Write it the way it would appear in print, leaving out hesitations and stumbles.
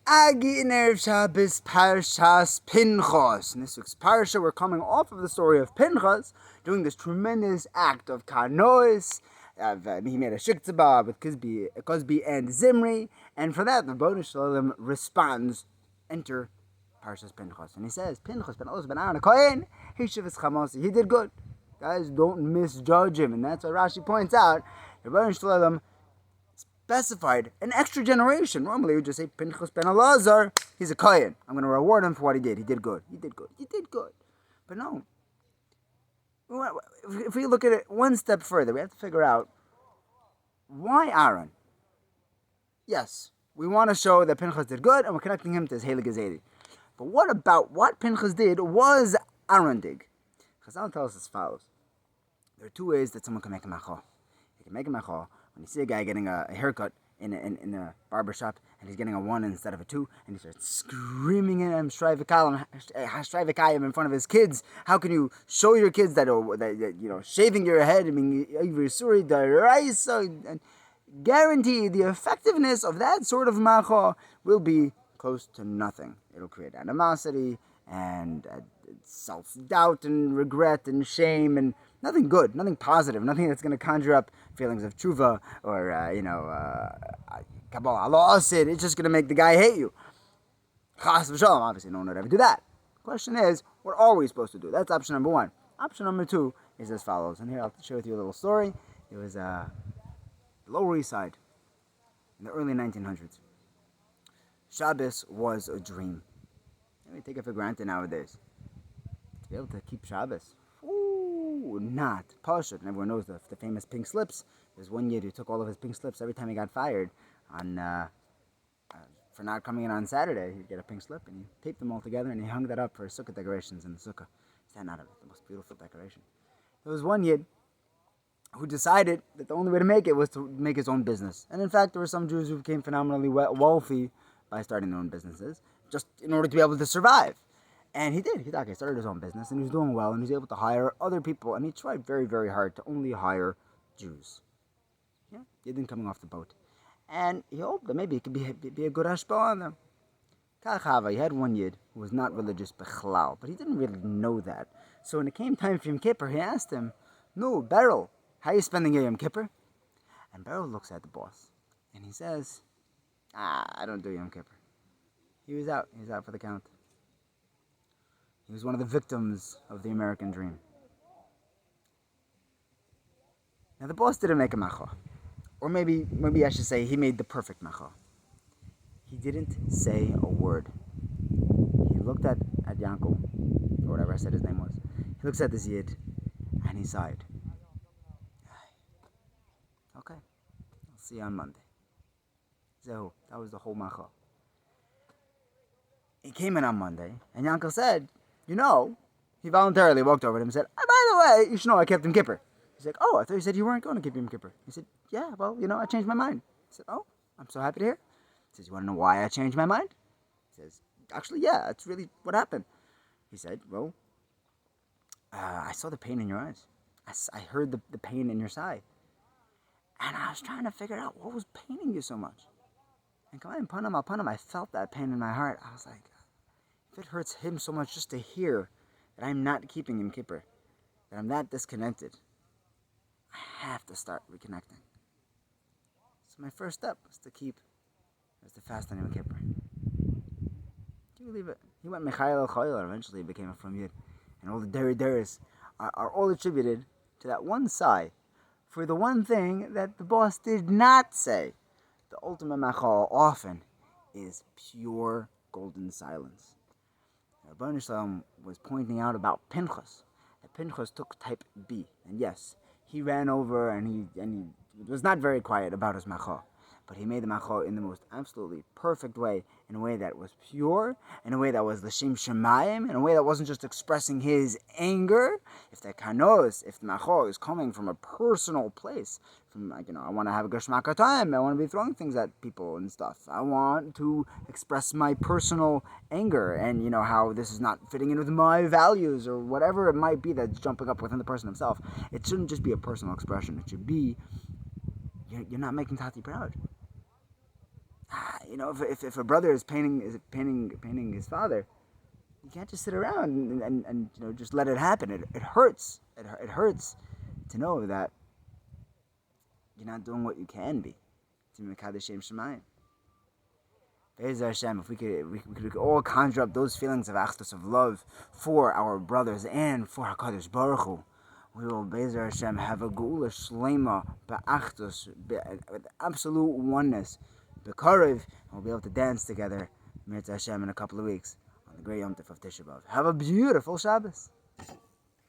Agi in Erev Shabbos Parshas Pinchas. In this week's Parsha, we're coming off of the story of Pinchas doing this tremendous act of kanois. He made a shiktzabah with Cosby and Zimri, and for that, the Rebbeinu Shalom responds, enter Parshas Pinchas. And he says, Pinchas ben Elazar ben Aaron HaKohen, Hishivas Chamasi. He did good. Guys, don't misjudge him. And that's what Rashi points out. The Rebbeinu Shalom specified an extra generation. Normally, we would just say Pinchas ben Elazar, he's a Kohen. I'm going to reward him for what he did. He did good. He did good. He did good. But no. If we look at it one step further, we have to figure out why Aaron. Yes, we want to show that Pinchas did good, and we're connecting him to his Heilig Gezeri. But what about what Pinchas did was Aaron did? Chazal tells us as follows. There are two ways that someone can make a machal. He can make a machal when you see a guy getting a haircut in a barber shop, and he's getting a 1 instead of a 2, and he starts screaming at him, in front of his kids. How can you show your kids that shaving your head, and guarantee the effectiveness of that sort of machal will be close to nothing. It'll create animosity and self-doubt and regret and shame and nothing good, nothing positive, nothing that's going to conjure up feelings of tshuva or, Kabbalah Allah Asid. It's just going to make the guy hate you. Chas v'shalom, obviously no one would ever do that. Question is, what are we supposed to do? That's option number 1. Option number 2 is as follows. And here I'll share with you a little story. It was the Lower East Side in the early 1900s. Shabbos was a dream. We take it for granted nowadays. To be able to keep Shabbos. Not Pashut. And everyone knows the famous pink slips. There's one Yid who took all of his pink slips every time he got fired for not coming in on Saturday. He'd get a pink slip and he taped them all together and he hung that up for sukkah decorations in the sukkah. Stand out of it, the most beautiful decoration. There was one Yid who decided that the only way to make it was to make his own business. And in fact, there were some Jews who became phenomenally wealthy by starting their own businesses, just in order to be able to survive. And he did. He started his own business, and he was doing well, and he was able to hire other people, and he tried very, very hard to only hire Jews. Yeah, Yidden coming off the boat. And he hoped that maybe it could be a good hashpah on them. Kachava, he had one Yid who was not religious, bechlal, but he didn't really know that. So when it came time for Yom Kippur, he asked him, "No, Beryl, how are you spending your Yom Kippur?" And Beryl looks at the boss, and he says, "I don't do Yom Kippur." He was out for the count. He was one of the victims of the American dream. Now the boss didn't make a machal. Or maybe I should say he made the perfect machal. He didn't say a word. He looked at Yankel, or whatever I said his name was. He looks at this Yid, and he sighed. Okay, I'll see you on Monday. Zehu, that was the whole machal. He came in on Monday, and Yankel said, he voluntarily walked over to him and said, "By the way, you should know I kept Yom Kippur." He's like, "Oh, I thought you said you weren't going to keep Yom Kippur." He said, "Yeah, well, I changed my mind." He said, "Oh, I'm so happy to hear." He says, "You want to know why I changed my mind?" He says, "Actually, yeah, that's really what happened." He said, "Well, I saw the pain in your eyes. I heard the pain in your side. And I was trying to figure out what was paining you so much. And upon him, I felt that pain in my heart. I was like, if it hurts him so much just to hear that I'm not keeping Yom Kippur, that I'm that disconnected, I have to start reconnecting." So my first step was to fast on Yom Kippur. Can you believe it? He went Mechael El Choyel, and eventually he became a From Yid. And all the Deres are all attributed to that one sigh for the one thing that the boss did not say. The ultimate machal often is pure golden silence. Rebbeinu Shalom was pointing out about Pinchas, that Pinchas took type B, and yes, he ran over and he was not very quiet about his machal, but he made the machal in the most absolutely perfect way, in a way that was pure, in a way that was l'shem shemayim, in a way that wasn't just expressing his anger. If the machal is coming from a personal place, from I want to have a geshmak time, I want to be throwing things at people and stuff, I want to express my personal anger, and how this is not fitting in with my values, or whatever it might be that's jumping up within the person himself. It shouldn't just be a personal expression. It should be, you're not making Tati proud. if a brother is painting his father, you can't just sit around and just let it happen. It hurts. It hurts to know that you're not doing what you can be to Mekadosh Shem Shemayim. Be'ezer Hashem, if we could all conjure up those feelings of achdus, of love for our brothers and for HaKadosh Baruch Hu, we will, Be'ezer Hashem, have a geula shlema ba'achdus, with absolute oneness, be'karev, and we'll be able to dance together, Mirza Hashem, in a couple of weeks on the great Yom Tov of Tisha B'Av. Have a beautiful Shabbos.